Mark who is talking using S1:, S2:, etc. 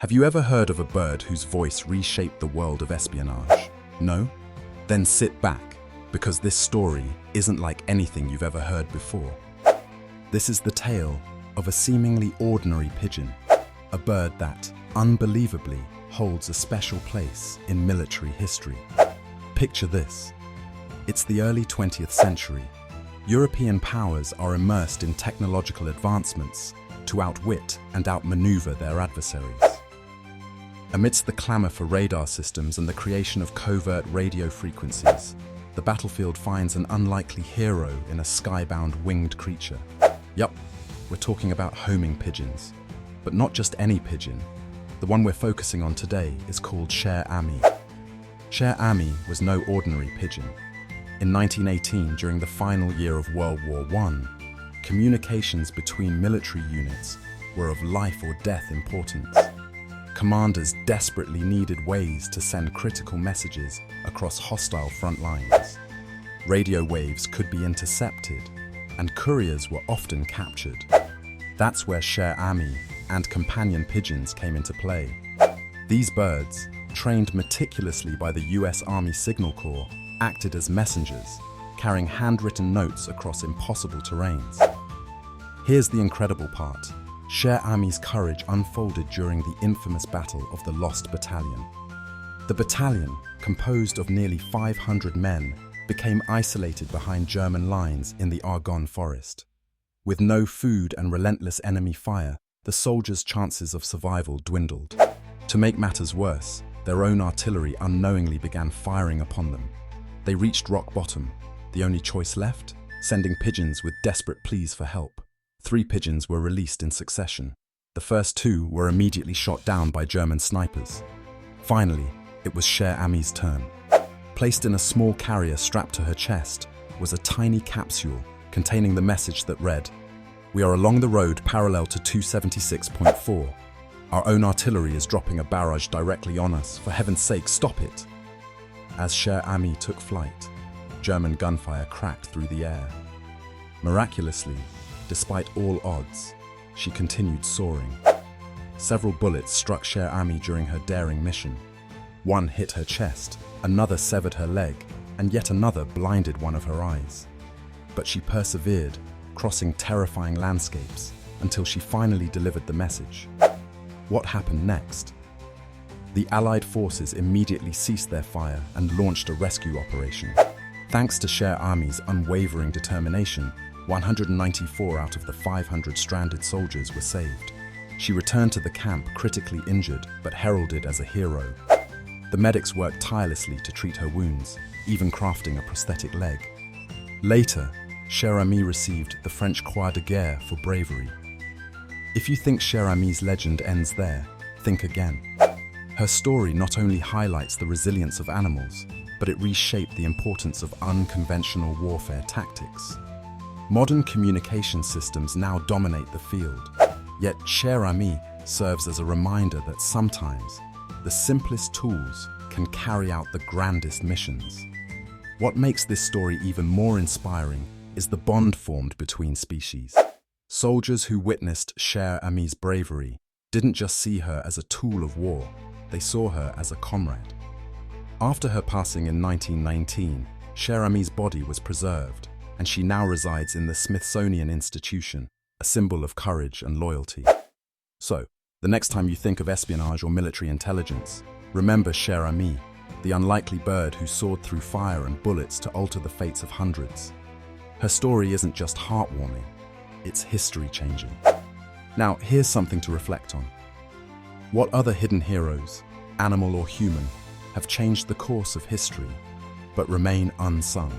S1: Have you ever heard of a bird whose voice reshaped the world of espionage? No? Then sit back, because this story isn't like anything you've ever heard before. This is the tale of a seemingly ordinary pigeon, a bird that, unbelievably, holds a special place in military history. Picture this. It's the early 20th century. European powers are immersed in technological advancements to outwit and outmaneuver their adversaries. Amidst the clamor for radar systems and the creation of covert radio frequencies, the battlefield finds an unlikely hero in a skybound winged creature. Yup, we're talking about homing pigeons. But not just any pigeon. The one we're focusing on today is called Cher Ami. Cher Ami was no ordinary pigeon. In 1918, during the final year of World War I, communications between military units were of life or death importance. Commanders desperately needed ways to send critical messages across hostile front lines. Radio waves could be intercepted, and couriers were often captured. That's where Cher Ami and companion pigeons came into play. These birds, trained meticulously by the US Army Signal Corps, acted as messengers, carrying handwritten notes across impossible terrains. Here's the incredible part. Cher Ami's courage unfolded during the infamous Battle of the Lost Battalion. The battalion, composed of nearly 500 men, became isolated behind German lines in the Argonne forest. With no food and relentless enemy fire, the soldiers' chances of survival dwindled. To make matters worse, their own artillery unknowingly began firing upon them. They reached rock bottom. The only choice left? Sending pigeons with desperate pleas for help. 3 pigeons were released in succession. The first 2 were immediately shot down by German snipers. Finally, it was Cher Ami's turn. Placed in a small carrier strapped to her chest was a tiny capsule containing the message that read, "We are along the road parallel to 276.4. Our own artillery is dropping a barrage directly on us. For heaven's sake, stop it." As Cher Ami took flight, German gunfire cracked through the air. Miraculously, despite all odds, she continued soaring. Several bullets struck Cher Ami during her daring mission. One hit her chest, another severed her leg, and yet another blinded one of her eyes. But she persevered, crossing terrifying landscapes, until she finally delivered the message. What happened next? The Allied forces immediately ceased their fire and launched a rescue operation. Thanks to Cher Ami's unwavering determination, 194 out of the 500 stranded soldiers were saved. She returned to the camp critically injured, but heralded as a hero. The medics worked tirelessly to treat her wounds, even crafting a prosthetic leg. Later, Cher Ami received the French Croix de Guerre for bravery. If you think Cher Ami's legend ends there, think again. Her story not only highlights the resilience of animals, but it reshaped the importance of unconventional warfare tactics. Modern communication systems now dominate the field, yet Cher Ami serves as a reminder that sometimes the simplest tools can carry out the grandest missions. What makes this story even more inspiring is the bond formed between species. Soldiers who witnessed Cher Ami's bravery didn't just see her as a tool of war, they saw her as a comrade. After her passing in 1919, Cher Ami's body was preserved, and she now resides in the Smithsonian Institution, a symbol of courage and loyalty. So, the next time you think of espionage or military intelligence, remember Cher Ami, the unlikely bird who soared through fire and bullets to alter the fates of hundreds. Her story isn't just heartwarming, it's history-changing. Now, here's something to reflect on. What other hidden heroes, animal or human, have changed the course of history, but remain unsung?